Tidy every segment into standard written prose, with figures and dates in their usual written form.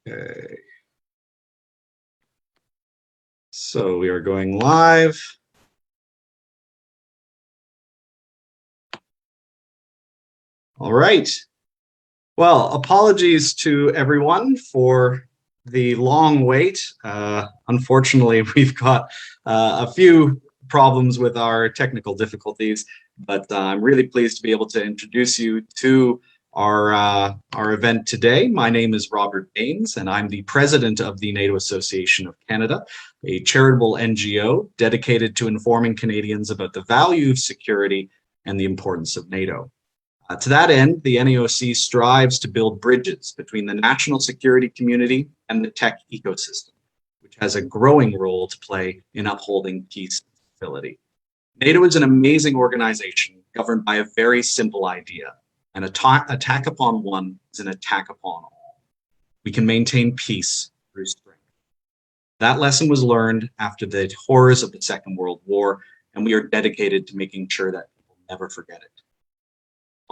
Okay. So we are going live. All right. Well, apologies to everyone for the long wait. Unfortunately, we've got a few problems with our technical difficulties, but I'm really pleased to be able to introduce you to our event today. My name is Robert Baines, and I'm the president of the NATO Association of Canada, a charitable NGO dedicated to informing Canadians about the value of security and the importance of NATO. To that end, the NAOC strives to build bridges between the national security community and the tech ecosystem, which has a growing role to play in upholding peace and stability. NATO is an amazing organization governed by a very simple idea. An attack upon one is an attack upon all. We can maintain peace through strength. That lesson was learned after the horrors of the Second World War, and we are dedicated to making sure that people never forget it.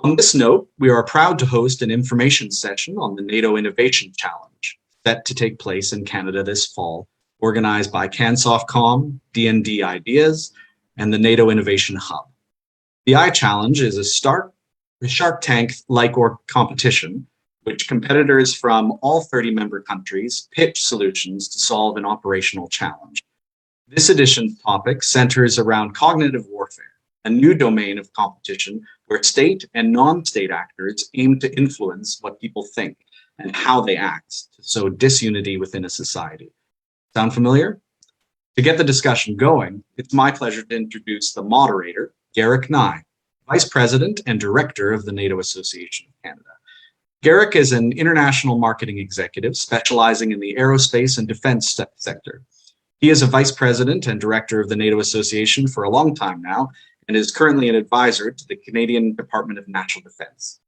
On this note, we are proud to host an information session on the NATO Innovation Challenge, set to take place in Canada this fall, organized by CanSoftCom, D&D Ideas, and the NATO Innovation Hub. The iChallenge is a Shark Tank-like competition, which competitors from all 30 member countries pitch solutions to solve an operational challenge. This edition's topic centers around cognitive warfare, a new domain of competition where state and non-state actors aim to influence what people think and how they act to sow disunity within a society. Sound familiar? To get the discussion going, it's my pleasure to introduce the moderator, Garrick Nye, Vice President and Director of the NATO Association of Canada. Garrick is an international marketing executive specializing in the aerospace and defense sector. He is a Vice President and Director of the NATO Association for a long time now, and is currently an advisor to the Canadian Department of National Defense.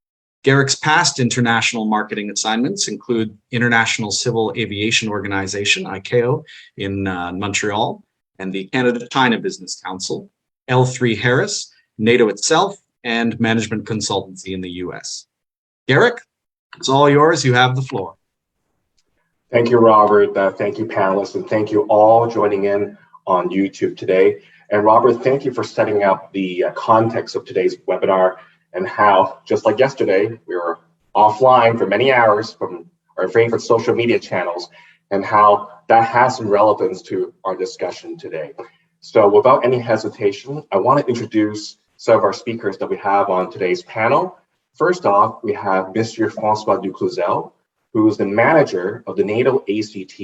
Garrick's past international marketing assignments include International Civil Aviation Organization, ICAO, in Montreal, and the Canada-China Business Council, L3 Harris, NATO itself, and management consultancy in the US. Garrick, it's all yours. You have the floor. Thank you, Robert. Thank you, panelists, and thank you all joining in on YouTube today. And Robert, thank you for setting up the context of today's webinar and how, just like yesterday, we were offline for many hours from our favorite social media channels, and how that has some relevance to our discussion today. So without any hesitation, I want to introduce some of our speakers that we have on today's panel. First off, we have Monsieur Francois Duclouzel, who is the manager of the NATO ACT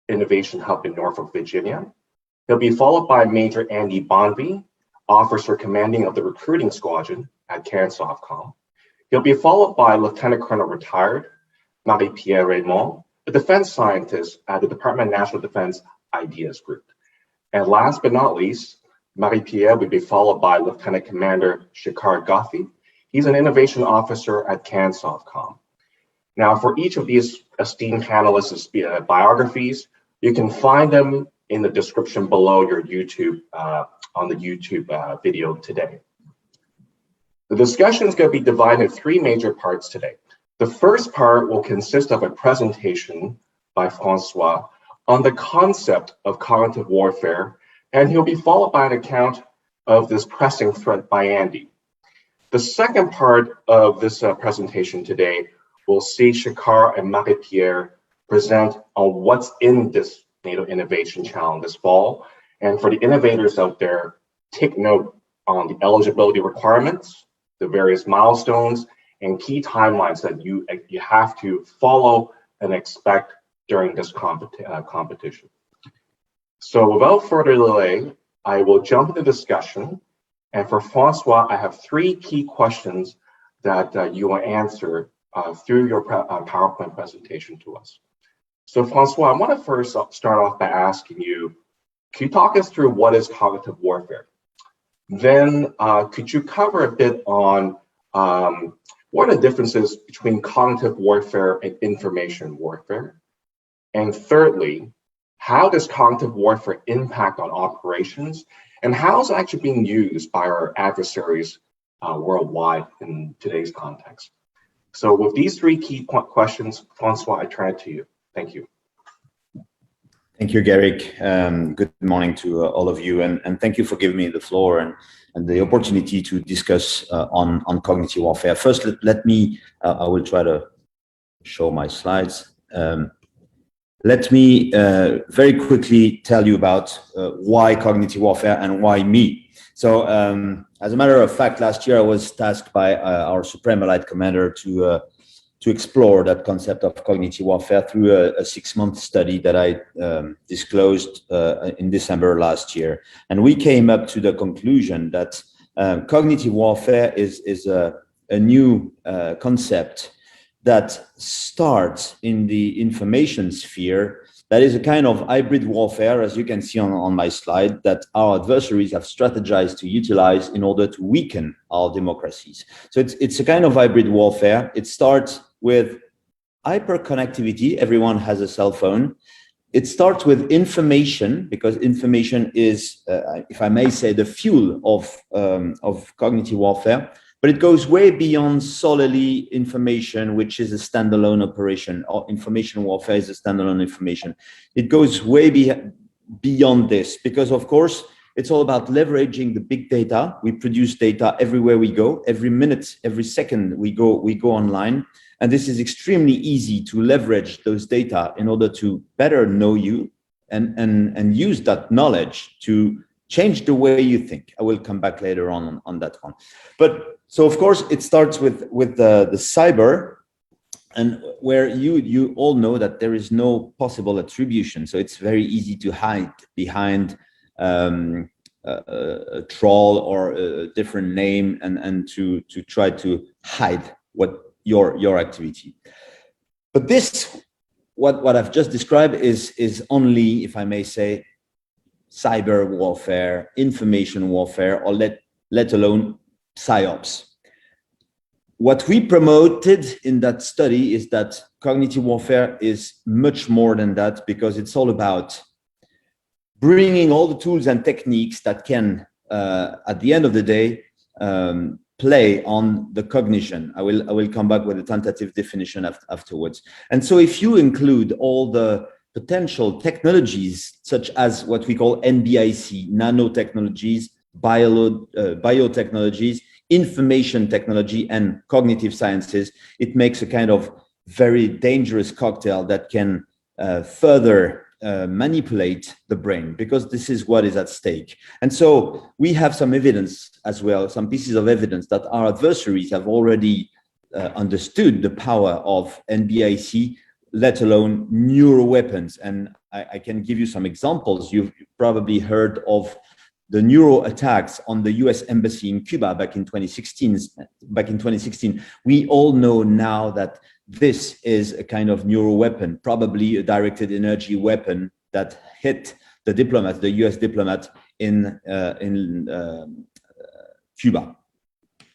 Innovation Hub in Norfolk, Virginia. He'll be followed by Major Andy Bonvie, Officer Commanding of the Recruiting Squadron at CanSoftCom. He'll be followed by Lieutenant Colonel Retired Marie-Pierre Raymond, a defense scientist at the Department of National Defense Ideas Group. And last but not least, Marie-Pierre will be followed by Lieutenant Commander Shikhar Gothi. He's an innovation officer at CanSoftCom. Now, for each of these esteemed panelists' biographies, you can find them in the description below your YouTube, on the YouTube video today. The discussion is going to be divided into three major parts today. The first part will consist of a presentation by Francois on the concept of cognitive warfare, and he'll be followed by an account of this pressing threat by Andy. The second part of this presentation today will see Shikhar and Marie-Pierre present on what's in this NATO Innovation Challenge this fall. And for the innovators out there, take note on the eligibility requirements, the various milestones, and key timelines that you have to follow and expect during this competition. So without further delay, I will jump into discussion. And for Francois, I have three key questions that you will answer through your PowerPoint presentation to us. So Francois, I want to first start off by asking you, can you talk us through what is cognitive warfare? Then could you cover a bit on what are the differences between cognitive warfare and information warfare? And thirdly, how does cognitive warfare impact on operations? And how is it actually being used by our adversaries worldwide in today's context? So with these three key questions, Francois, I turn it to you. Thank you. Thank you, Garrick. Good morning to all of you, and thank you for giving me the floor and the opportunity to discuss on cognitive warfare. First, let me, I will try to show my slides. Let me very quickly tell you about why cognitive warfare and why me. So as a matter of fact, last year I was tasked by our Supreme Allied Commander to explore that concept of cognitive warfare through a 6-month study that I disclosed in December last year. And we came up to the conclusion that cognitive warfare is a new concept that starts in the information sphere. That is a kind of hybrid warfare, as you can see on my slide, that our adversaries have strategized to utilize in order to weaken our democracies. So it's a kind of hybrid warfare. It starts with hyperconnectivity. Everyone has a cell phone. It starts with information, because information is, if I may say, the fuel of cognitive warfare. But it goes way beyond solely information, which is a standalone operation, or information warfare is a standalone information. It goes way beyond this, because of course, it's all about leveraging the big data. We produce data everywhere we go, every minute, every second we go online. And this is extremely easy to leverage those data in order to better know you and use that knowledge to change the way you think. I will come back later on that one. But so of course it starts with the cyber, and where you all know that there is no possible attribution. So it's very easy to hide behind a troll or a different name and to try to hide what your activity. But this, what I've just described is only, if I may say, cyber warfare, information warfare, or let alone psyops. What we promoted in that study is that cognitive warfare is much more than that, because it's all about bringing all the tools and techniques that can, at the end of the day, play on the cognition. I will come back with a tentative definition afterwards. And so if you include all the potential technologies, such as what we call NBIC, nanotechnologies, biotechnologies, information technology, and cognitive sciences, it makes a kind of very dangerous cocktail that can further manipulate the brain, because this is what is at stake. And so we have some evidence as well, some pieces of evidence that our adversaries have already understood the power of NBIC, let alone neuro weapons. And I can give you some examples. You've probably heard of the neuro attacks on the US embassy in Cuba back in 2016. We all know now that this is a kind of neuro weapon, probably a directed energy weapon that hit the diplomat, the US diplomat in Cuba.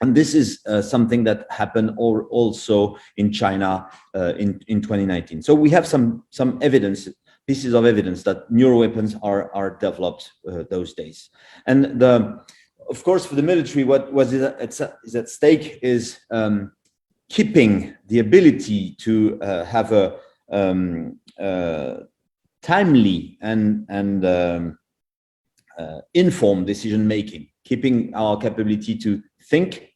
And this is something that happened also in China in 2019. So we have some evidence, pieces of evidence that neuro weapons are developed those days. And of course, for the military, what is at stake is keeping the ability to have a timely and informed decision making, keeping our capability to think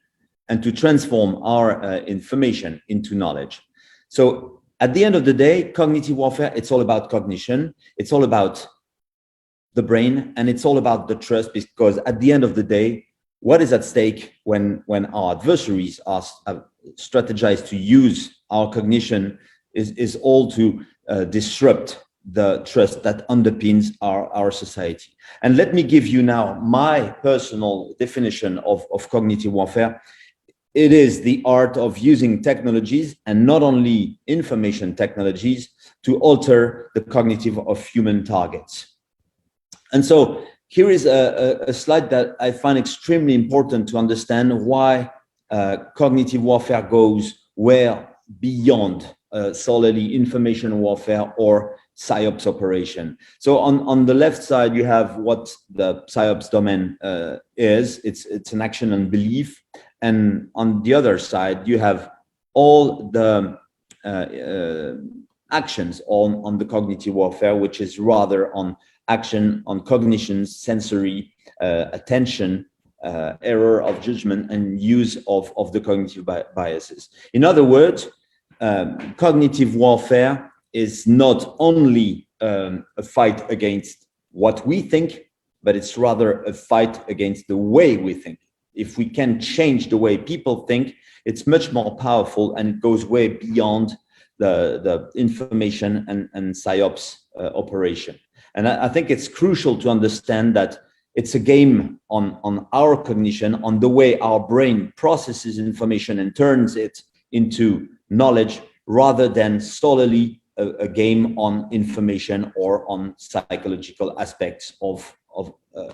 and to transform our information into knowledge. So at the end of the day, cognitive warfare, it's all about cognition, it's all about the brain, and it's all about the trust, because at the end of the day, what is at stake when our adversaries are strategized to use our cognition is all to disrupt the trust that underpins our society. And let me give you now my personal definition of cognitive warfare. It is the art of using technologies, and not only information technologies, to alter the cognitive of human targets. And so here is a slide that I find extremely important to understand why cognitive warfare goes well beyond solely information warfare or psyops operation. So on the left side, you have what the psyops domain is. It's an action and belief. And on the other side, you have all the actions on the cognitive warfare, which is rather on action on cognition, sensory, attention, error of judgment, and use of the cognitive biases. In other words, cognitive warfare is not only a fight against what we think, but it's rather a fight against the way we think. If we can change the way people think, it's much more powerful, and it goes way beyond the information and psyops operation. And I think it's crucial to understand that it's a game on our cognition, on the way our brain processes information and turns it into knowledge, rather than solely a game on information or on psychological aspects of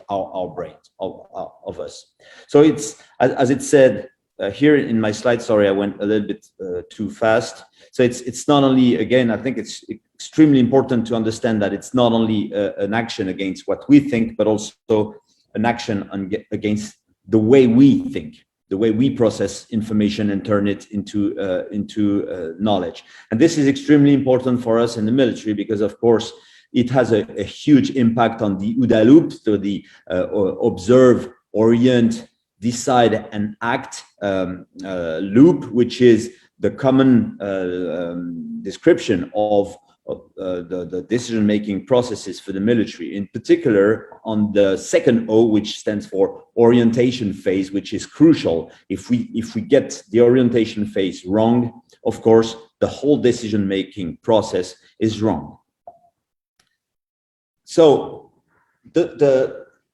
our brains, of us. So it's, as it said here in my slide, sorry, I went a little bit too fast. So it's not only, again, I think it's extremely important to understand that it's not only an action against what we think, but also an action against the way we think, the way we process information and turn it into knowledge. And this is extremely important for us in the military, because of course it has a huge impact on the OODA loop, so the observe, orient, decide and act loop, which is the common description of the decision-making processes for the military, in particular on the second O, which stands for orientation phase, which is crucial. If we get the orientation phase wrong, of course, the whole decision-making process is wrong. So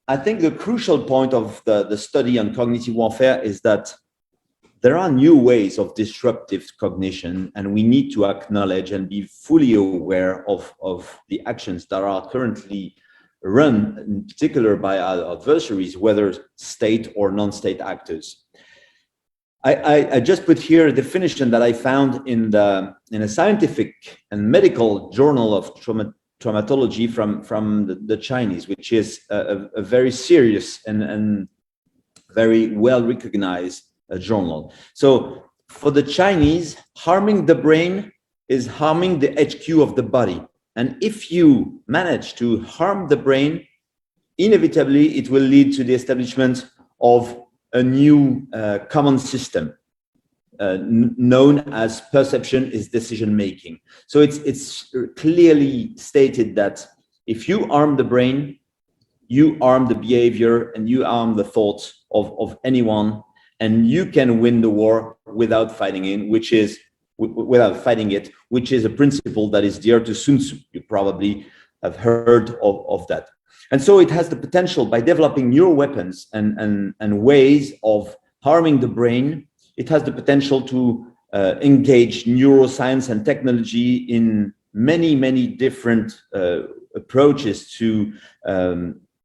I think the crucial point of the study on cognitive warfare is that there are new ways of disruptive cognition, and we need to acknowledge and be fully aware of the actions that are currently run, in particular by our adversaries, whether state or non-state actors. I just put here a definition that I found in a scientific and medical journal of traumatology from the Chinese, which is a very serious and very well recognized journal. So for the Chinese, harming the brain is harming the HQ of the body. And if you manage to harm the brain, inevitably it will lead to the establishment of a new common system known as perception is decision making. So it's clearly stated that if you harm the brain, you harm the behavior and you harm the thoughts of anyone, and you can win the war without fighting it, which is a principle that is dear to Sun Tzu. You probably have heard of that. And so it has the potential, by developing new weapons and ways of harming the brain, it has the potential to engage neuroscience and technology in many, many different approaches to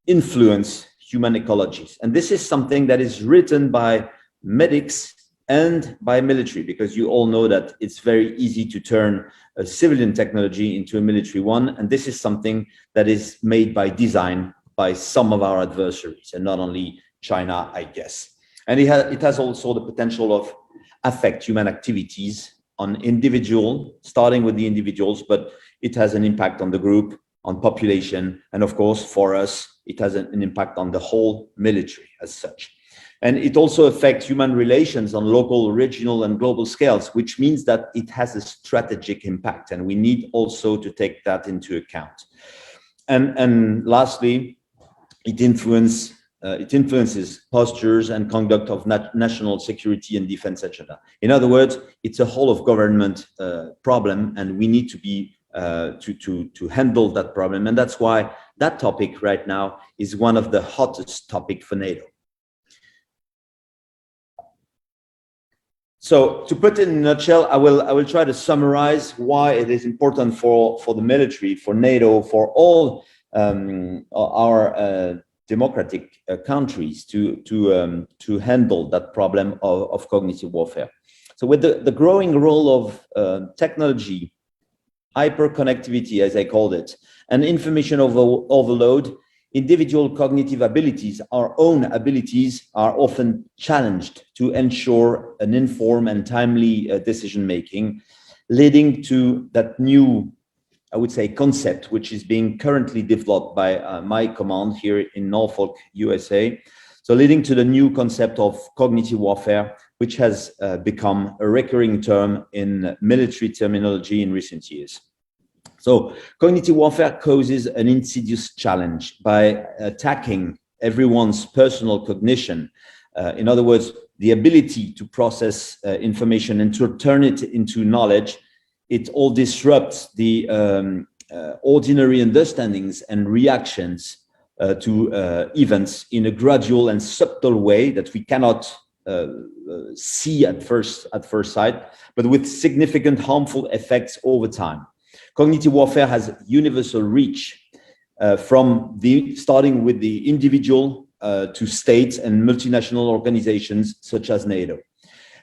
influence human ecologies. And this is something that is written by medics and by military, because you all know that it's very easy to turn a civilian technology into a military one. And this is something that is made by design by some of our adversaries, and not only China, I guess. And it has also the potential of affect human activities on individual, starting with the individuals, but it has an impact on the group, on population, and of course, for us, it has an impact on the whole military as such. And it also affects human relations on local, regional, and global scales, which means that it has a strategic impact, and we need also to take that into account. And lastly, it influences postures and conduct of national security and defense agenda. In other words, it's a whole of government problem, and we need to be to handle that problem. And that's why that topic right now is one of the hottest topics for NATO. So to put it in a nutshell, I will try to summarize why it is important for the military, for NATO, for all our democratic countries to handle that problem of cognitive warfare. So with the growing role of technology, hyperconnectivity, as I called it, and information overload, individual cognitive abilities, our own abilities, are often challenged to ensure an informed and timely decision-making. leading to that new, I would say, concept, which is being currently developed by my command here in Norfolk, USA. So leading to the new concept of cognitive warfare, which has become a recurring term in military terminology in recent years. So cognitive warfare causes an insidious challenge by attacking everyone's personal cognition. In other words, the ability to process information and to turn it into knowledge. It all disrupts the ordinary understandings and reactions to events in a gradual and subtle way that we cannot see at first sight, but with significant harmful effects over time. Cognitive warfare has universal reach starting with the individual to states and multinational organizations such as NATO.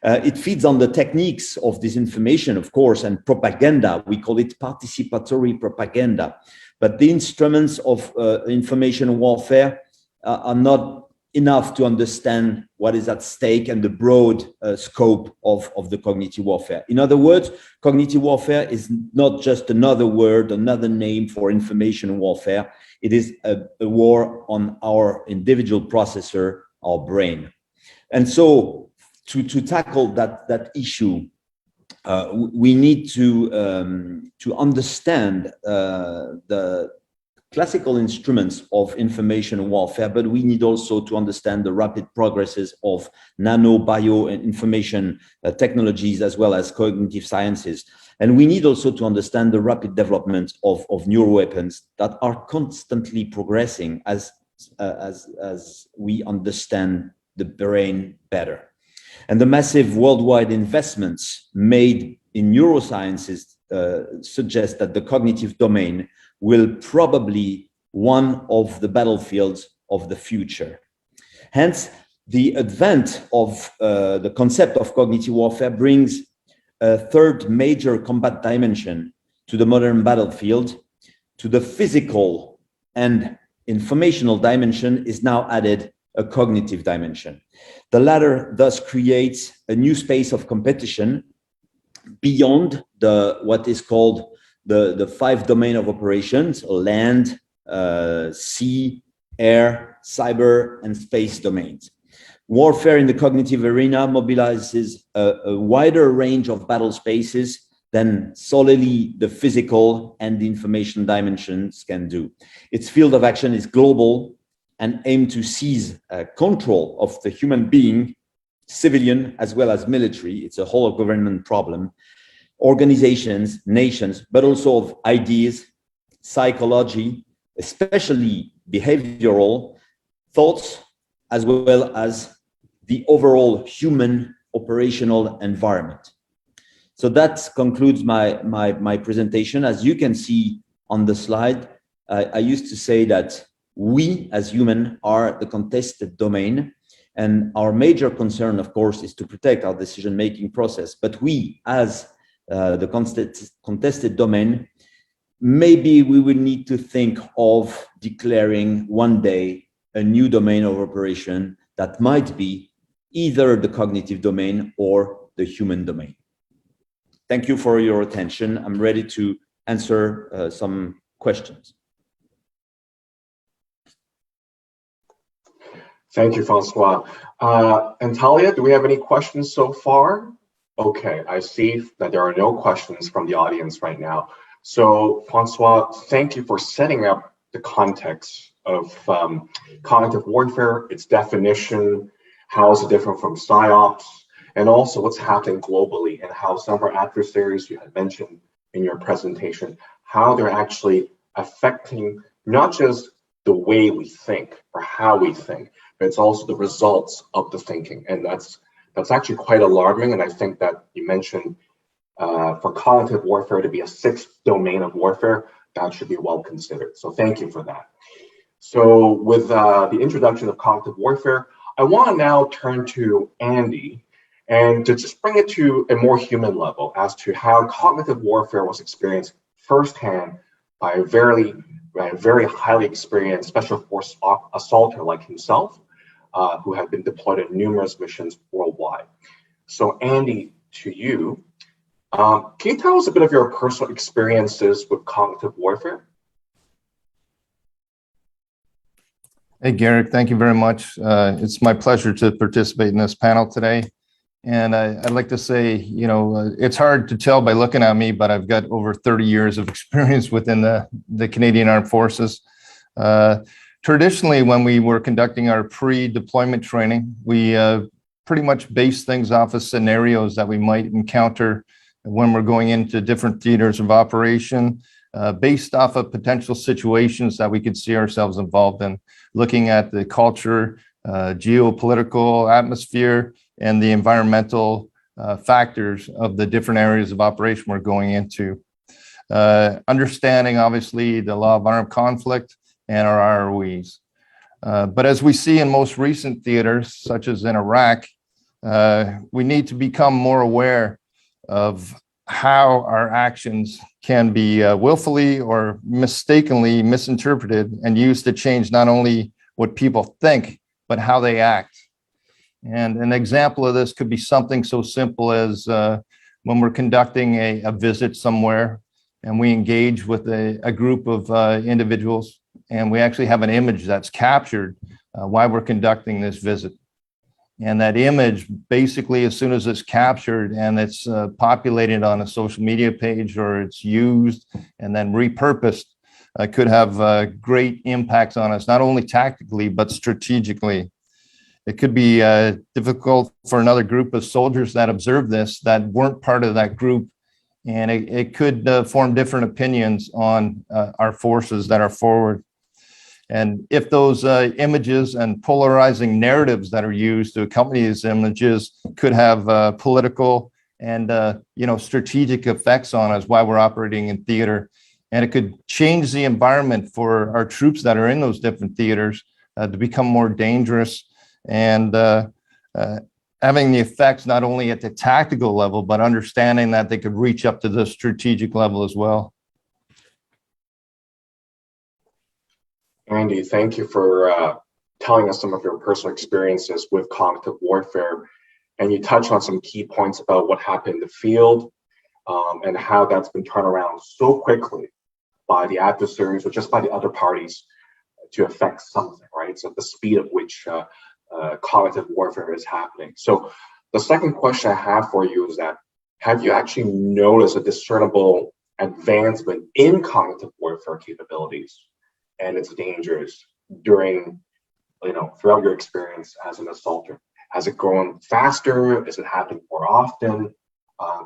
It feeds on the techniques of disinformation, of course, and propaganda. We call it participatory propaganda. But the instruments of information warfare are not enough to understand what is at stake and the broad scope of the cognitive warfare. In other words, cognitive warfare is not just another word, another name for information warfare. It is a war on our individual processor, our brain. And so to tackle that issue, we need to understand the classical instruments of information warfare, but we need also to understand the rapid progresses of nano, bio, and information technologies, as well as cognitive sciences. And we need also to understand the rapid development of neuroweapons that are constantly progressing as we understand the brain better. And the massive worldwide investments made in neurosciences suggest that the cognitive domain will probably one of the battlefields of the future. Hence, the advent of the concept of cognitive warfare brings a third major combat dimension to the modern battlefield. To the physical and informational dimension is now added a cognitive dimension. The latter thus creates a new space of competition beyond what is called the 5 domain of operations: land, sea, air, cyber, and space domains. Warfare in the cognitive arena mobilizes a wider range of battle spaces than solely the physical and the information dimensions can do. Its field of action is global and aimed to seize control of the human being, civilian as well as military. It's a whole of government problem. Organizations, nations, but also of ideas, psychology, especially behavioral thoughts, as well as the overall human operational environment. So that concludes my presentation. As you can see on the slide, I used to say that we as human are the contested domain, and our major concern, of course, is to protect our decision-making process. But we as the contested domain, maybe we will need to think of declaring one day a new domain of operation that might be either the cognitive domain or the human domain. Thank you for your attention. I'm ready to answer some questions. Thank you, Francois. And Talia, do we have any questions so far? Okay, I see that there are no questions from the audience right now. So, Francois, thank you for setting up the context of cognitive warfare, its definition, how is it different from PsyOps, and also what's happening globally and how some of our adversaries you had mentioned in your presentation, how they're actually affecting not just the way we think or how we think, but it's also the results of the thinking. And that's actually quite alarming. And I think that you mentioned for cognitive warfare to be a 6th domain of warfare, that should be well considered. So thank you for that. So with the introduction of cognitive warfare, I want to now turn to Andy and to just bring it to a more human level as to how cognitive warfare was experienced firsthand by a very highly experienced special force assaulter like himself, who had been deployed in numerous missions worldwide. So Andy, to you, Can you tell us a bit of your personal experiences with cognitive warfare? Hey, Garrick, thank you very much. It's my pleasure to participate in this panel today. And I'd like to say, it's hard to tell by looking at me, but I've got over 30 years of experience within the Canadian Armed Forces. Traditionally, when we were conducting our pre-deployment training, we pretty much based things off of scenarios that we might encounter when we're going into different theaters of operation, based off of potential situations that we could see ourselves involved in, looking at the culture, geopolitical atmosphere, and the environmental factors of the different areas of operation we're going into. Understanding, obviously, the law of armed conflict and our ROEs. But as we see in most recent theaters, such as in Iraq, we need to become more aware of how our actions can be willfully or mistakenly misinterpreted and used to change not only what people think, but how they act. And an example of this could be something so simple as when we're conducting a visit somewhere and we engage with a group of individuals, and we actually have an image that's captured while we're conducting this visit. And that image, basically, as soon as it's captured and it's populated on a social media page or it's used and then repurposed, could have great impacts on us, not only tactically, but strategically. It could be difficult for another group of soldiers that observe this that weren't part of that group. And it could form different opinions on our forces that are forward. And if those images and polarizing narratives that are used to accompany these images could have political and strategic effects on us while we're operating in theater, and it could change the environment for our troops that are in those different theaters to become more dangerous, and having the effects not only at the tactical level, but understanding that they could reach up to the strategic level as well. Andy, thank you for telling us some of your personal experiences with cognitive warfare. And you touched on some key points about what happened in the field and how that's been turned around so quickly by the adversaries or just by the other parties to affect something, right? So the speed at which cognitive warfare is happening. So the second question I have for you is that, have you actually noticed a discernible advancement in cognitive warfare capabilities and its dangers throughout your experience as an assaulter? Has it grown faster? Is it happening more often?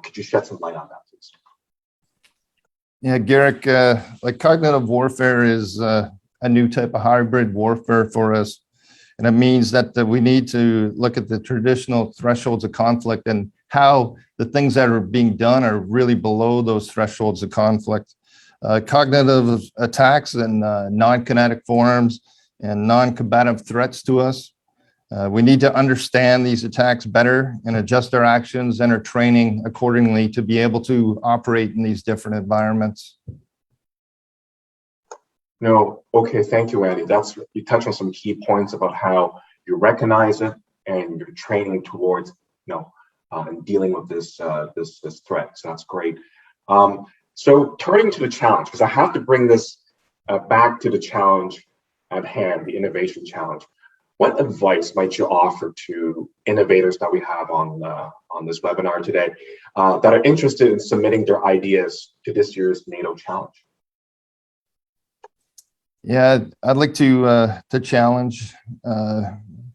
Could you shed some light on that, please? Yeah, Garrick, cognitive warfare is a new type of hybrid warfare for us. And it means that we need to look at the traditional thresholds of conflict and how the things that are being done are really below those thresholds of conflict. Cognitive attacks and non-kinetic forms and non-combative threats to us. We need to understand these attacks better and adjust our actions and our training accordingly to be able to operate in these different environments. No, okay, thank you, Andy. You touched on some key points about how you recognize it and you're training towards, and dealing with this threat. So that's great. So turning to the challenge, because I have to bring this back to the challenge at hand, the innovation challenge. What advice might you offer to innovators that we have on this webinar today that are interested in submitting their ideas to this year's NATO challenge? Yeah, I'd like to challenge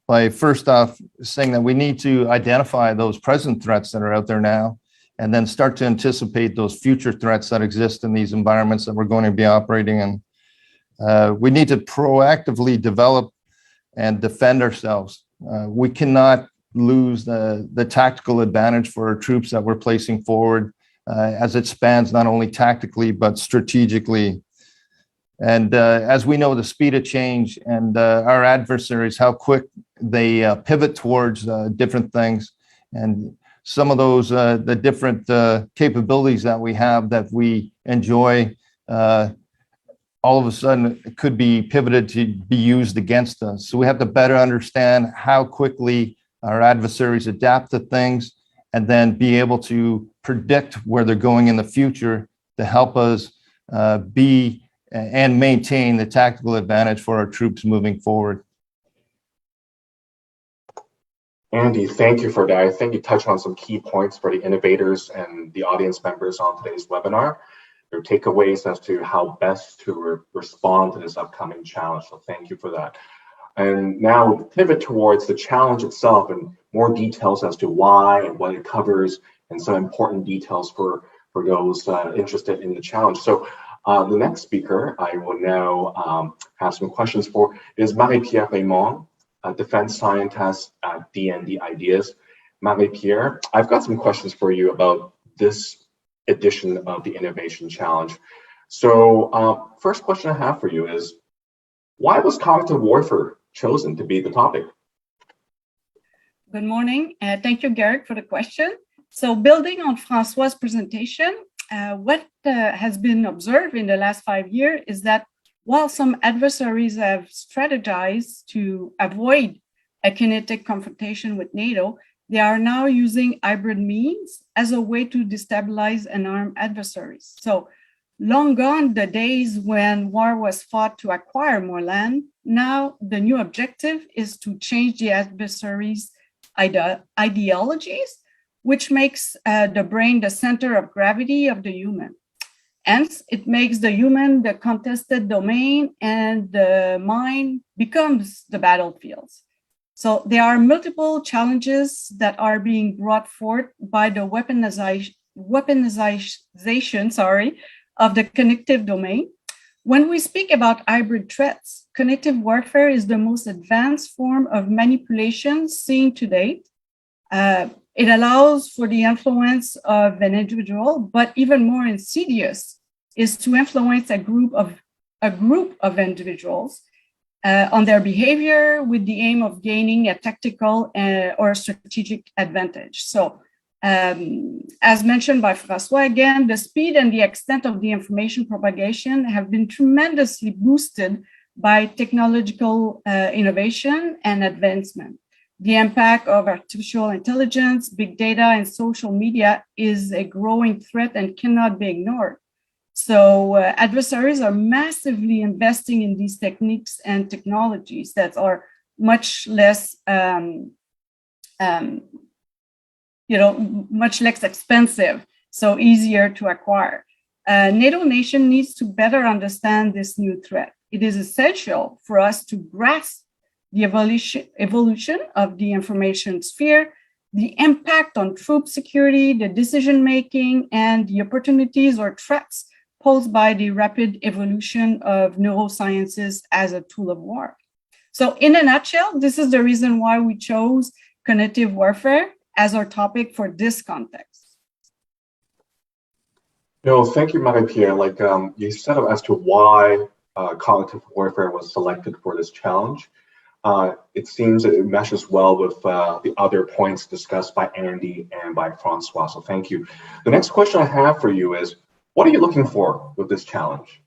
by first off saying that we need to identify those present threats that are out there now, and then start to anticipate those future threats that exist in these environments that we're going to be operating in. We need to proactively develop and defend ourselves. We cannot lose the tactical advantage for our troops that we're placing forward as it spans not only tactically, but strategically. And as we know, the speed of change and our adversaries, how quick they pivot towards different things, and some of those, the different capabilities that we have that we enjoy, all of a sudden it could be pivoted to be used against us. So we have to better understand how quickly our adversaries adapt to things and then be able to predict where they're going in the future to help us be and maintain the tactical advantage for our troops moving forward. Andy, thank you for that. I think you touched on some key points for the innovators and the audience members on today's webinar. Their takeaways as to how best to respond to this upcoming challenge. So thank you for that. And now we'll pivot towards the challenge itself and more details as to why and what it covers and some important details for those interested in the challenge. So the next speaker I will now have some questions for is Marie-Pierre Raymond, a defense scientist at DND Ideas. Marie-Pierre, I've got some questions for you about this edition of the Innovation Challenge. So first question I have for you is, why was cognitive warfare chosen to be the topic? Good morning. Thank you, Garrick, for the question. So building on Francois's presentation, what has been observed in the last 5 years is that while some adversaries have strategized to avoid a kinetic confrontation with NATO, they are now using hybrid means as a way to destabilize and arm adversaries. So long gone the days when war was fought to acquire more land. Now the new objective is to change the adversaries' ideologies, which makes the brain the center of gravity of the human. Hence, it makes the human the contested domain and the mind becomes the battlefields. So there are multiple challenges that are being brought forth by the weaponization of the cognitive domain. When we speak about hybrid threats, cognitive warfare is the most advanced form of manipulation seen to date. It allows for the influence of an individual, but even more insidious is to influence a group of individuals on their behavior with the aim of gaining a tactical or strategic advantage. So, as mentioned by Francois, again, the speed and the extent of the information propagation have been tremendously boosted by technological innovation and advancement. The impact of artificial intelligence, big data, and social media is a growing threat and cannot be ignored. So adversaries are massively investing in these techniques and technologies that are much less, much less expensive, so easier to acquire. NATO nation needs to better understand this new threat. It is essential for us to grasp the evolution of the information sphere, the impact on troop security, the decision-making, and the opportunities or threats posed by the rapid evolution of neurosciences as a tool of war. So in a nutshell, this is the reason why we chose cognitive warfare as our topic for this context. No, thank you, Marie-Pierre. Like you said as to why cognitive warfare was selected for this challenge. It seems that it meshes well with the other points discussed by Andy and by Francois, so thank you. The next question I have for you is, what are you looking for with this challenge?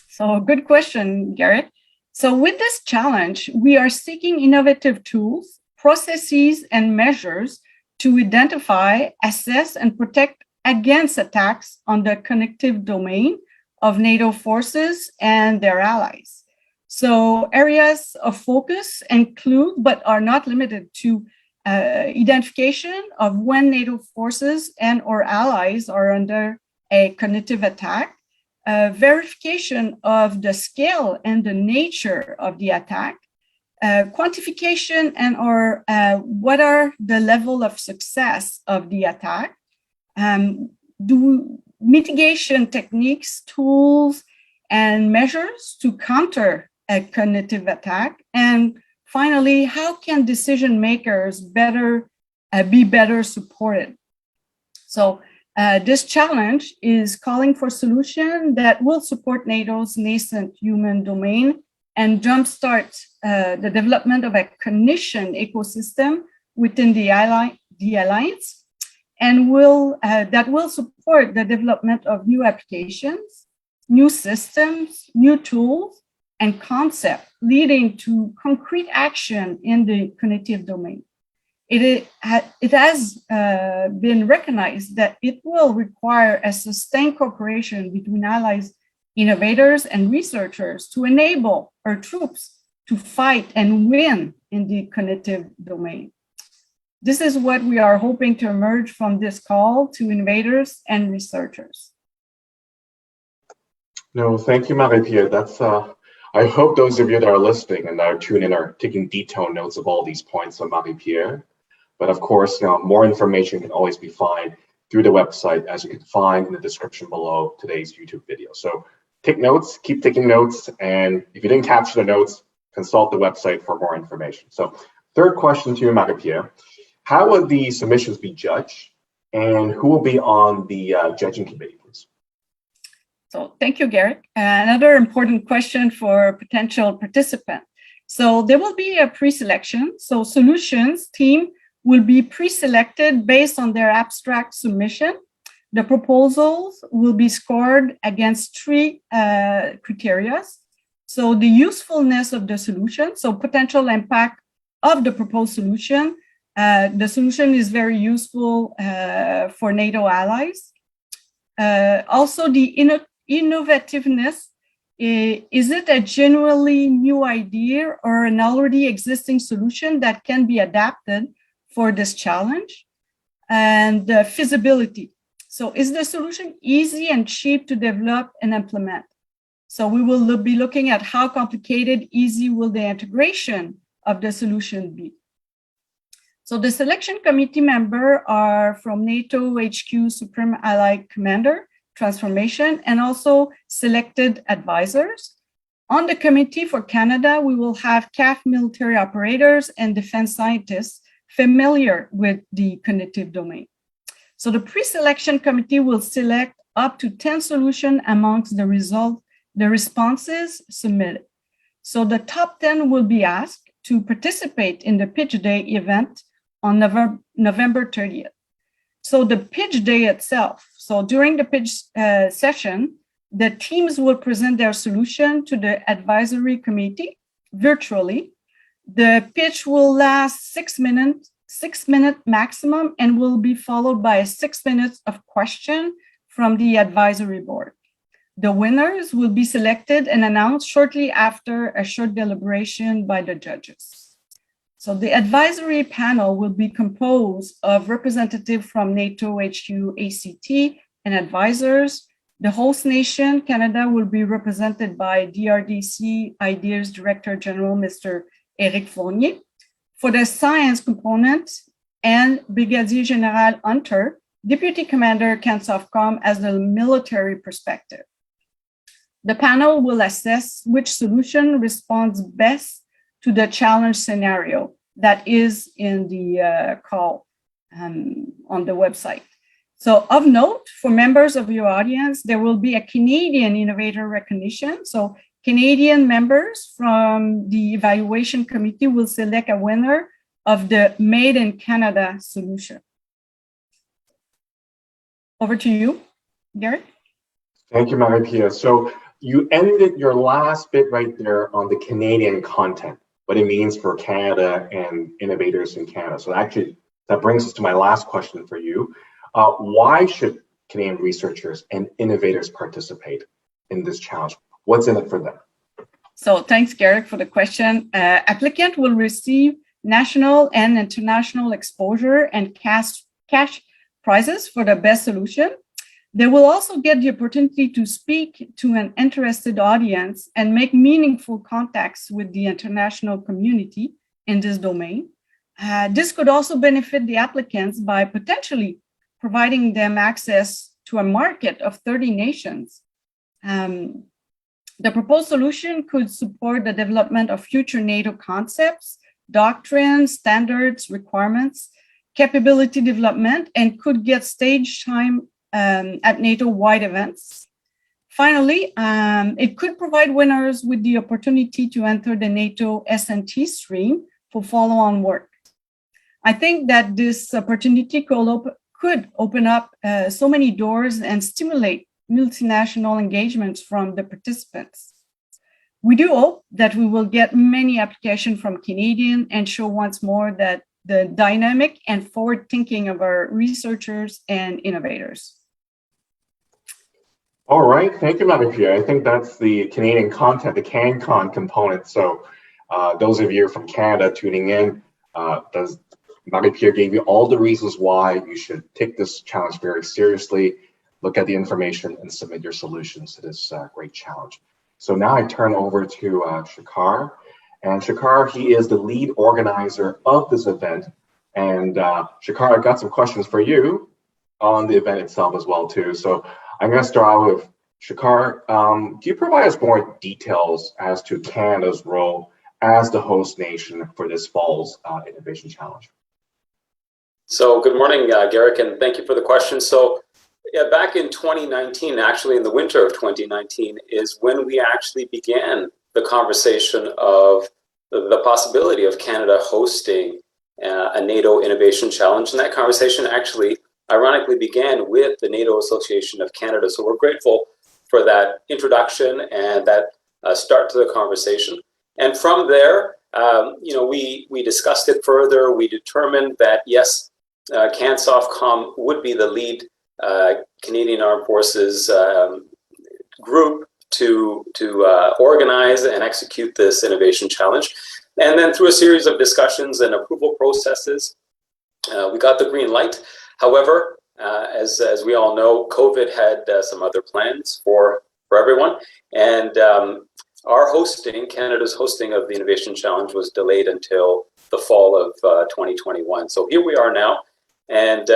So good question, Garrett. So with this challenge, we are seeking innovative tools, processes, and measures to identify, assess, and protect against attacks on the cognitive domain of NATO forces and their allies. So areas of focus include, but are not limited to, identification of when NATO forces and or allies are under a cognitive attack, verification of the scale and the nature of the attack, quantification and or what are the level of success of the attack, mitigation techniques, tools, and measures to counter a cognitive attack, and finally, how can decision makers be better supported? So this challenge is calling for solutions that will support NATO's nascent human domain and jumpstart the development of a cognition ecosystem within the alliance, and that will support the development of new applications, new systems, new tools, and concepts leading to concrete action in the cognitive domain. it has been recognized that it will require a sustained cooperation between allies, innovators, and researchers to enable our troops to fight and win in the cognitive domain. This is what we are hoping to emerge from this call to innovators and researchers. No, thank you, Marie-Pierre. That's, I hope those of you that are listening and that are tuning in are taking detailed notes of all these points of Marie-Pierre. But of course, more information can always be found through the website, as you can find in the description below today's YouTube video. So take notes, keep taking notes, and if you didn't capture the notes, consult the website for more information. So third question to you, Marie-Pierre. How will the submissions be judged, and who will be on the judging committee, please? So thank you, Garrick. Another important question for potential participants. So there will be a pre-selection. So solutions team will be pre-selected based on their abstract submission. The proposals will be scored against three criteria. So the usefulness of the solution, so potential impact of the proposed solution. The solution is very useful for NATO allies. Also the innovativeness, is it a genuinely new idea or an already existing solution that can be adapted for this challenge? And feasibility. So is the solution easy and cheap to develop and implement? So we will be looking at how complicated, easy will the integration of the solution be. So the selection committee members are from NATO HQ Supreme Allied Commander, Transformation, and also selected advisors. On the committee for Canada, we will have CAF military operators and defense scientists familiar with the cognitive domain. So the pre-selection committee will select up to 10 solutions amongst the responses submitted. So the top 10 will be asked to participate in the pitch day event on November 30th. So the pitch day itself, so during the pitch session, the teams will present their solution to the advisory committee virtually. The pitch will last 6 minutes, 6 minute maximum, and will be followed by 6 minutes of question from the advisory board. The winners will be selected and announced shortly after a short deliberation by the judges. So the advisory panel will be composed of representatives from NATO HQ ACT and advisors. The host nation, Canada, will be represented by DRDC IDEA's Director General, Mr. Éric Fournier. For the science component, and Brigadier General Hunter, Deputy Commander CANSOFCOM, as the military perspective. The panel will assess which solution responds best to the challenge scenario that is in the call on the website. So of note, for members of your audience, there will be a Canadian innovator recognition. So Canadian members from the evaluation committee will select a winner of the Made in Canada solution. Over to you, Garrett. Thank you, Marie-Pierre. So you ended your last bit right there on the Canadian content, what it means for Canada and innovators in Canada. So actually, that brings us to my last question for you. Why should Canadian researchers and innovators participate in this challenge? What's in it for them? So thanks, Garrick, for the question. Applicant will receive national and international exposure and cash prizes for the best solution. They will also get the opportunity to speak to an interested audience and make meaningful contacts with the international community in this domain. This could also benefit the applicants by potentially providing them access to a market of 30 nations. The proposed solution could support the development of future NATO concepts, doctrines, standards, requirements, capability development, and could get stage time at NATO-wide events. Finally, it could provide winners with the opportunity to enter the NATO S&T stream for follow-on work. I think that this opportunity could open up so many doors and stimulate multinational engagements from the participants. We do hope that we will get many applications from Canadian and show once more that the dynamic and forward thinking of our researchers and innovators. All right, thank you, Marie-Pierre. I think that's the Canadian content, the CanCon component. So those of you from Canada tuning in, Marie-Pierre gave you all the reasons why you should take this challenge very seriously, look at the information, and submit your solutions to this great challenge. So now I turn over to Shakar. And Shakar, he is the lead organizer of this event. And Shakar, I've got some questions for you on the event itself as well, too. So I'm going to start out with Shakar. Do you provide us more details as to Canada's role as the host nation for this fall's Innovation Challenge? So good morning, Garrick, and thank you for the question. So yeah, back in 2019, actually in the winter of 2019, is when we actually began the conversation of the possibility of Canada hosting a NATO Innovation Challenge. And that conversation actually ironically began with the NATO Association of Canada. So we're grateful for that introduction and that start to the conversation. And from there, we discussed it further. We determined that, yes, CANSOFCOM would be the lead Canadian Armed Forces group to organize and execute this innovation challenge. And then through a series of discussions and approval processes, we got the green light. However, as we all know, COVID had some other plans for everyone. And our hosting, Canada's hosting of the Innovation Challenge, was delayed until the fall of 2021. So here we are now. And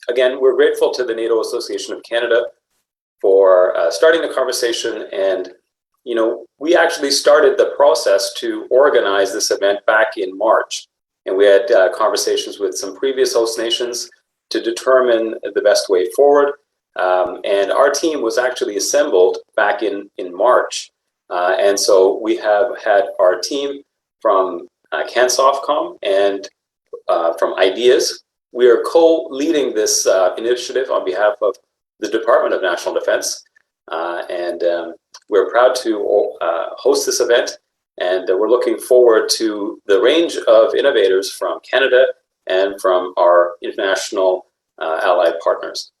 again, we're grateful to the NATO Association of Canada for starting the conversation. And, we actually started the process to organize this event back in March. And we had conversations with some previous host nations to determine the best way forward. And our team was actually assembled back in March. And so we have had our team from CANSOFCOM and from Ideas. We are co-leading this initiative on behalf of the Department of National Defense. And we're proud to host this event. And we're looking forward to the range of innovators from Canada and from our international allied partners.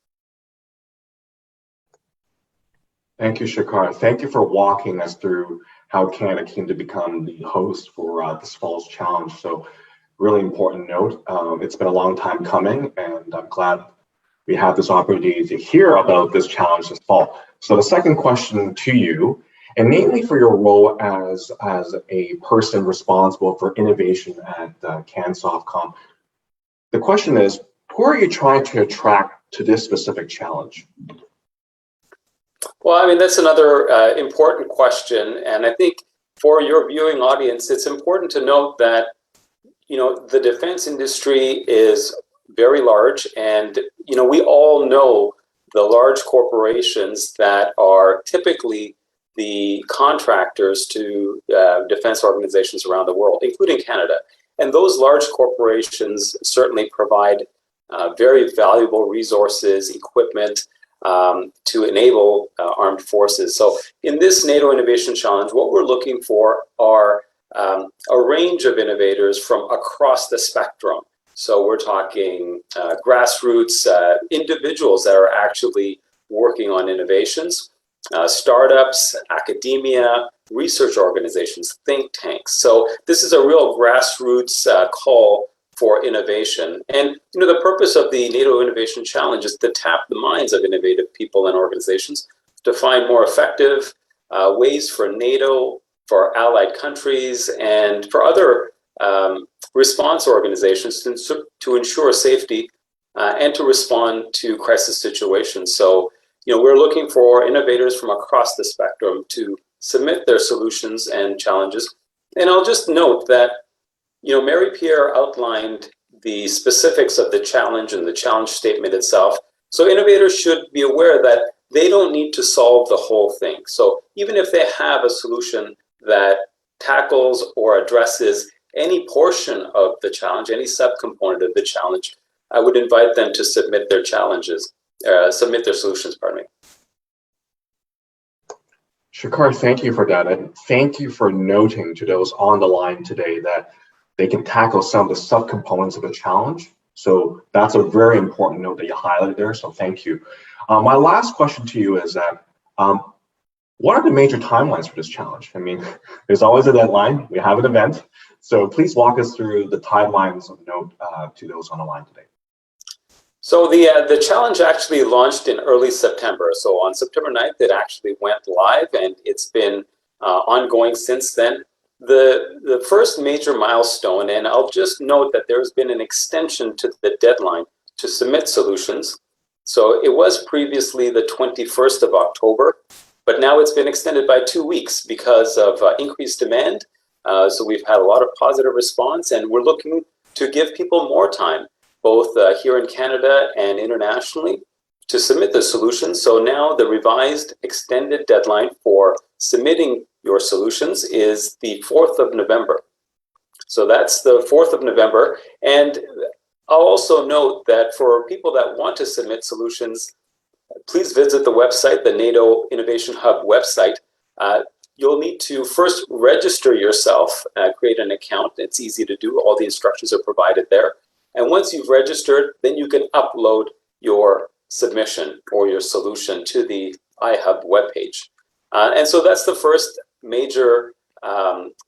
Thank you, Shakar. Thank you for walking us through how Canada came to become the host for this fall's challenge. So really important note. It's been a long time coming, and I'm glad we have this opportunity to hear about this challenge this fall. So the second question to you, and namely for your role as a person responsible for innovation at CANSOFCOM, the question is, who are you trying to attract to this specific challenge? Well, I mean, that's another important question. And I think for your viewing audience, it's important to note that, the defense industry is very large. And, we all know the large corporations that are typically the contractors to defense organizations around the world, including Canada. And those large corporations certainly provide very valuable resources, equipment, to enable armed forces. So in this NATO Innovation Challenge, what we're looking for are a range of innovators from across the spectrum. So we're talking grassroots individuals that are actually working on innovations, startups, academia, research organizations, think tanks. So this is a real grassroots call for innovation. And the purpose of the NATO Innovation Challenge is to tap the minds of innovative people and organizations to find more effective ways for NATO, for allied countries, and for other response organizations to ensure safety and to respond to crisis situations. So, we're looking for innovators from across the spectrum to submit their solutions and challenges. And I'll just note that Marie-Pierre outlined the specifics of the challenge and the challenge statement itself. So innovators should be aware that they don't need to solve the whole thing. So even if they have a solution that tackles or addresses any portion of the challenge, any subcomponent of the challenge, I would invite them to submit their submit their solutions, pardon me. Shakar, thank you for that. And thank you for noting to those on the line today that they can tackle some of the subcomponents of the challenge. So that's a very important note that you highlighted there. So thank you. My last question to you is that, what are the major timelines for this challenge? I mean, there's always a deadline. We have an event. So please walk us through the timelines of note to those on the line today. So the challenge actually launched in early September. So on September 9th, it actually went live, and it's been ongoing since then. The first major milestone, and I'll just note that there's been an extension to the deadline to submit solutions. So it was previously the 21st of October, but now it's been extended by 2 weeks because of increased demand. So we've had a lot of positive response, and we're looking to give people more time, both here in Canada and internationally, to submit the solutions. So now the revised extended deadline for submitting your solutions is the 4th of November. So that's the 4th of November. And I'll also note that for people that want to submit solutions, please visit the website, the NATO Innovation Hub website. You'll need to first register yourself, create an account. It's easy to do. All the instructions are provided there. And once you've registered, then you can upload your submission or your solution to the iHub webpage. And so that's the first major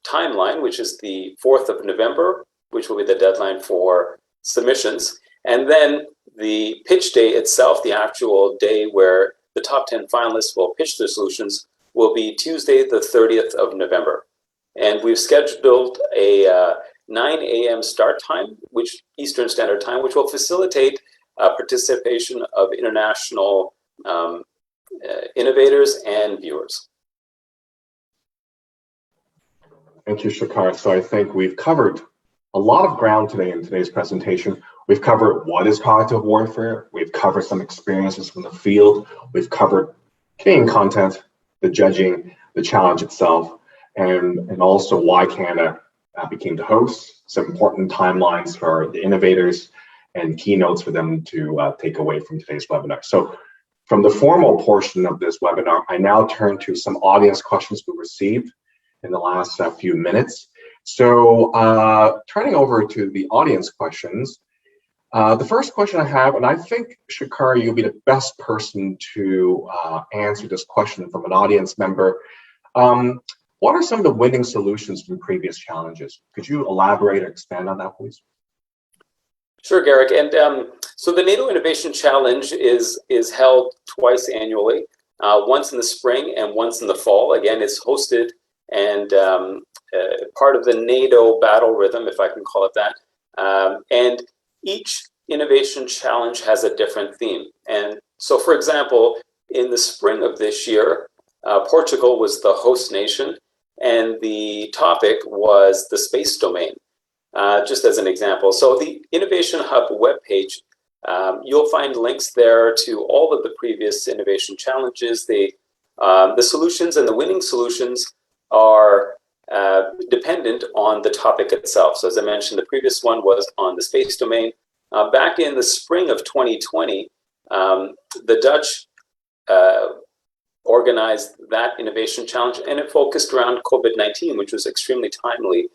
timeline, which is the 4th of November, which will be the deadline for submissions. And then the pitch day itself, the actual day where the top 10 finalists will pitch their solutions, will be Tuesday, the 30th of November. And we've scheduled a 9 a.m. start time, which Eastern Standard Time, which will facilitate participation of international innovators and viewers. Thank you, Shakar. So I think we've covered a lot of ground today in today's presentation. We've covered what is cognitive warfare. We've covered some experiences from the field. We've covered Canadian content, the judging, the challenge itself, and also why Canada became the host, some important timelines for the innovators and keynotes for them to take away from today's webinar. So from the formal portion of this webinar, I now turn to some audience questions we received in the last few minutes. So turning over to the audience questions, the first question I have, and I think, Shakar, you'll be the best person to answer this question from an audience member. What are some of the winning solutions from previous challenges? Could you elaborate or expand on that, please? Sure, Garrick. And so the NATO Innovation Challenge is held twice annually, once in the spring and once in the fall. Again, it's hosted and part of the NATO battle rhythm, if I can call it that. And each innovation challenge has a different theme. And so, for example, in the spring of this year, Portugal was the host nation, and the topic was the space domain, just as an example. So the Innovation Hub webpage, you'll find links there to all of the previous innovation challenges. The solutions and the winning solutions are dependent on the topic itself. So as I mentioned, the previous one was on the space domain. Back in the spring of 2020, the Dutch organized that innovation challenge, and it focused around COVID-19, which was extremely timely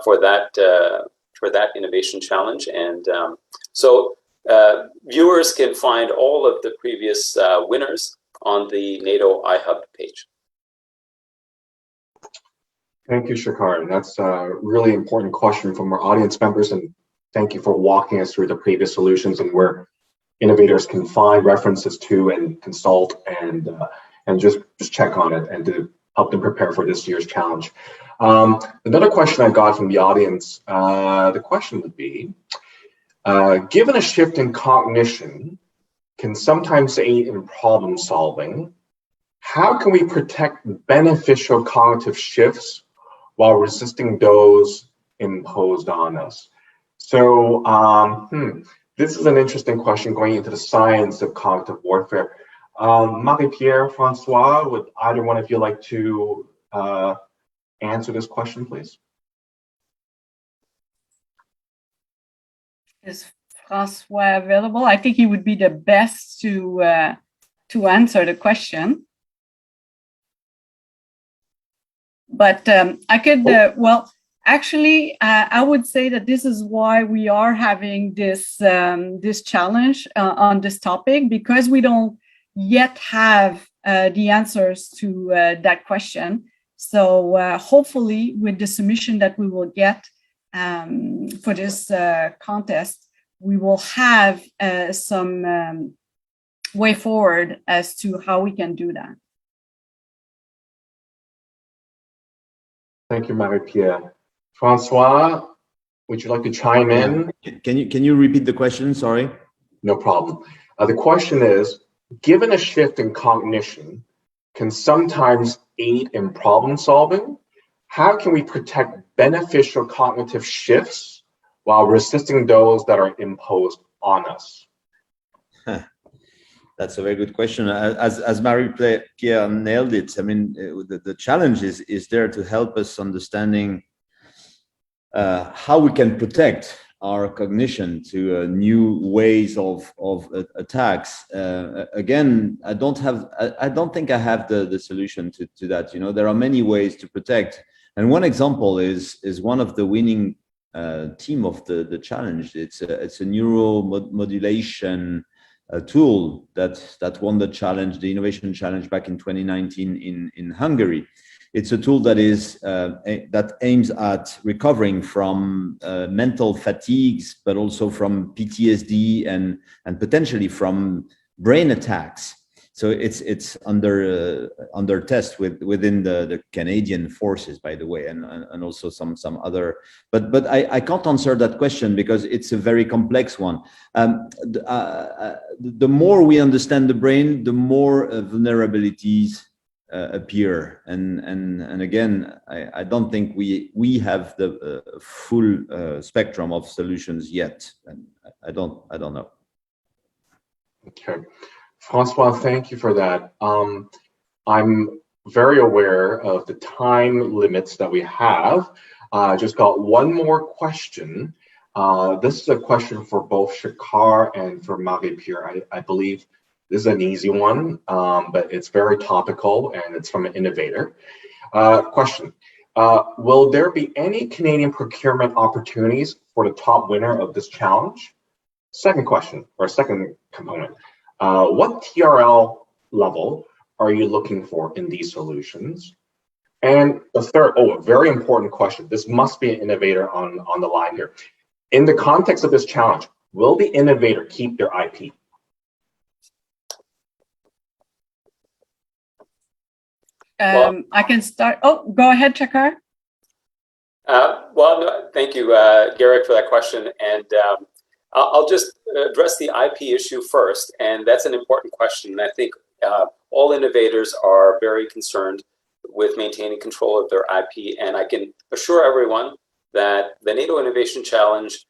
for that innovation challenge. And so viewers can find all of the previous winners on the NATO iHub page. Thank you, Shakar. That's a really important question from our audience members, and thank you for walking us through the previous solutions and where innovators can find references to and consult and just check on it and to help them prepare for this year's challenge. Another question I got from the audience, the question would be, given a shift in cognition can sometimes aid in problem solving, how can we protect beneficial cognitive shifts while resisting those imposed on us? So this is an interesting question going into the science of cognitive warfare. Marie-Pierre, Francois, would either one of you like to answer this question, please? Is Francois available? I think he would be the best to answer the question. But I could, well, Actually, I would say that this is why we are having this this challenge on this topic, because we don't yet have the answers to that question. So hopefully, with the submission that we will get for this contest, we will have some way forward as to how we can do that. Thank you, Marie-Pierre. Francois, would you like to chime in? Can you repeat the question? Sorry. No problem. The question is, given a shift in cognition can sometimes aid in problem solving, how can we protect beneficial cognitive shifts while resisting those that are imposed on us? That's a very good question. As Marie-Pierre nailed it, I mean, the challenge is there to help us understanding how we can protect our cognition to new ways of attacks. Again, I don't think I have the solution to that. You know, there are many ways to protect, and one example is one of the winning team of the challenge. It's a neuromodulation tool that won the challenge, the innovation challenge back in 2019 in Hungary. It's a tool that is that aims at recovering from mental fatigues, but also from PTSD and potentially from brain attacks. So it's under test within the Canadian forces, by the way, and also some other. But I can't answer that question because it's a very complex one. The more we understand the brain, the more vulnerabilities appear, and again, I don't think we have the full spectrum of solutions yet, and I don't know. Okay, Francois, thank you for that. I'm very aware of the time limits that we have. Just got one more question. This is a question for both Shakar and for Marie-Pierre. I believe this is an easy one, but it's very topical and it's from an innovator. Question, will there be any Canadian procurement opportunities for the top winner of this challenge? Second question, or second component, what TRL level are you looking for in these solutions? And the third, a very important question. This must be an innovator on the line here. In the context of this challenge, will the innovator keep their IP? I can start. Oh, go ahead, Shakar. Well, no, thank you, Garrick, for that question. And I'll just address the IP issue first. And that's an important question. And I think all innovators are very concerned with maintaining control of their IP. And I can assure everyone that the NATO Innovation Challenge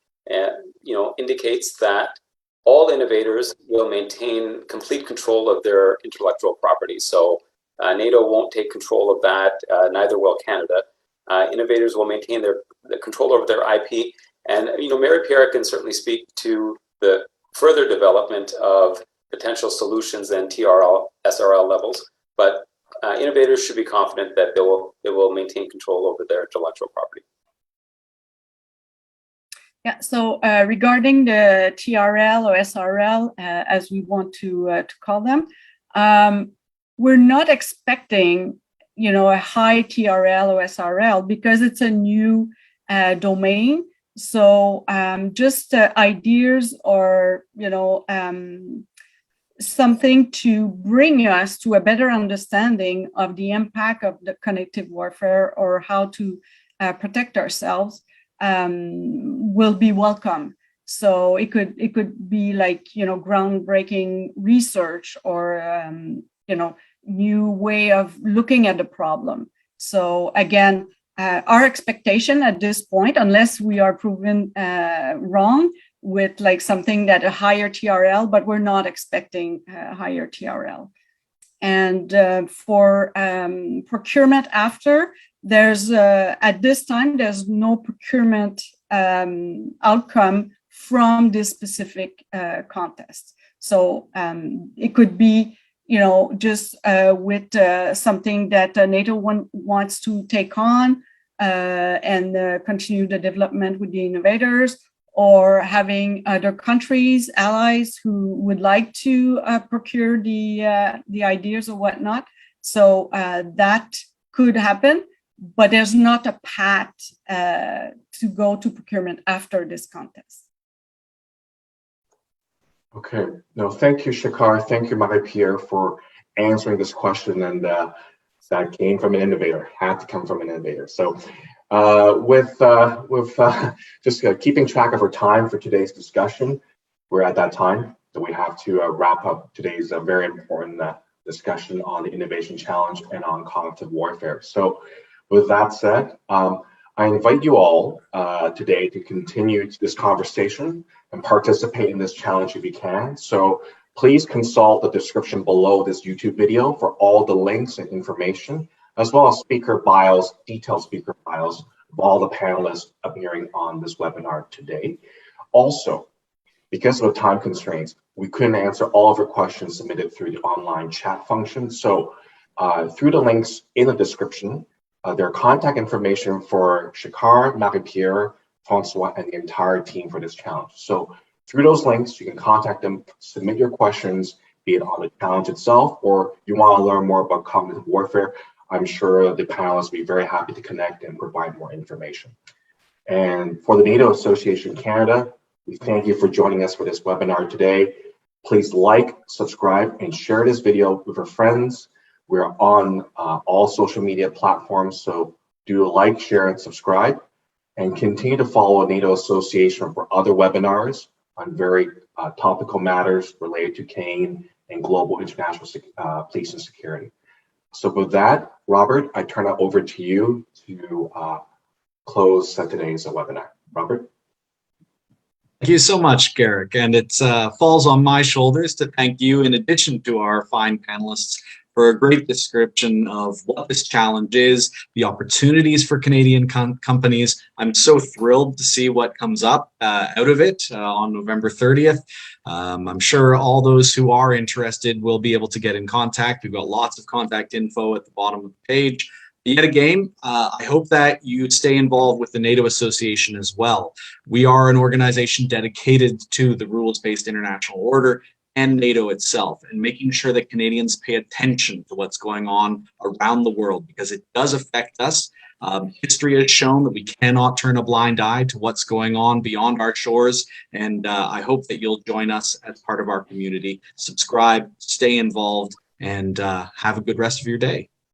indicates that all innovators will maintain complete control of their intellectual property. So NATO won't take control of that, neither will Canada. Innovators will maintain the control over their IP. And Marie-Pierre can certainly speak to the further development of potential solutions and TRL, SRL levels. But innovators should be confident that they will maintain control over their intellectual property. Yeah, so regarding the TRL or SRL, as we want to call them, we're not expecting, a high TRL or SRL because it's a new domain. So just ideas or, something to bring us to a better understanding of the impact of the cognitive warfare or how to protect ourselves will be welcome. So it could be like, groundbreaking research or, new way of looking at the problem. So again, our expectation at this point, unless we are proven wrong with like something that a higher TRL, but we're not expecting a higher TRL. And for procurement after, there's at this time, there's no procurement outcome from this specific contest. So it could be, just with something that NATO wants to take on, and continue the development with the innovators, or having other countries, allies who would like to procure the ideas or whatnot. So that could happen, but there's not a path to go to procurement after this contest. Okay, no, thank you, Shakar. Thank you, Marie-Pierre, for answering this question. And that came from an innovator, had to come from an innovator. So just keeping track of our time for today's discussion, we're at that time that we have to wrap up today's very important discussion on the innovation challenge and on cognitive warfare. So with that said, I invite you all today to continue this conversation and participate in this challenge if you can. So please consult the description below this YouTube video for all the links and information, as well as speaker bios, detailed speaker bios of all the panelists appearing on this webinar today. Also, because of the time constraints, we couldn't answer all of your questions submitted through the online chat function. So through the links in the description, there are contact information for Shakar, Marie-Pierre, Francois, and the entire team for this challenge. So through those links, you can contact them, submit your questions, be it on the challenge itself, or you want to learn more about cognitive warfare. I'm sure the panelists will be very happy to connect and provide more information. And for the NATO Association Canada, we thank you for joining us for this webinar today. Please like, subscribe, and share this video with your friends. We're on all social media platforms, so do like, share, and subscribe. And continue to follow NATO Association for other webinars on very topical matters related to Canadian and global international police and security. So with that, Robert, I turn it over to you to close today's webinar. Robert? Thank you so much, Garrick. And it falls on my shoulders to thank you, in addition to our fine panelists, for a great description of what this challenge is, the opportunities for Canadian companies. I'm so thrilled to see what comes up out of it on November 30th. I'm sure all those who are interested will be able to get in contact. We've got lots of contact info at the bottom of the page. Yet again, I hope that you stay involved with the NATO Association as well. We are an organization dedicated to the rules-based international order and NATO itself, and making sure that Canadians pay attention to what's going on around the world, because it does affect us. History has shown that we cannot turn a blind eye to what's going on beyond our shores, and I hope that you'll join us as part of our community. Subscribe, stay involved, and have a good rest of your day.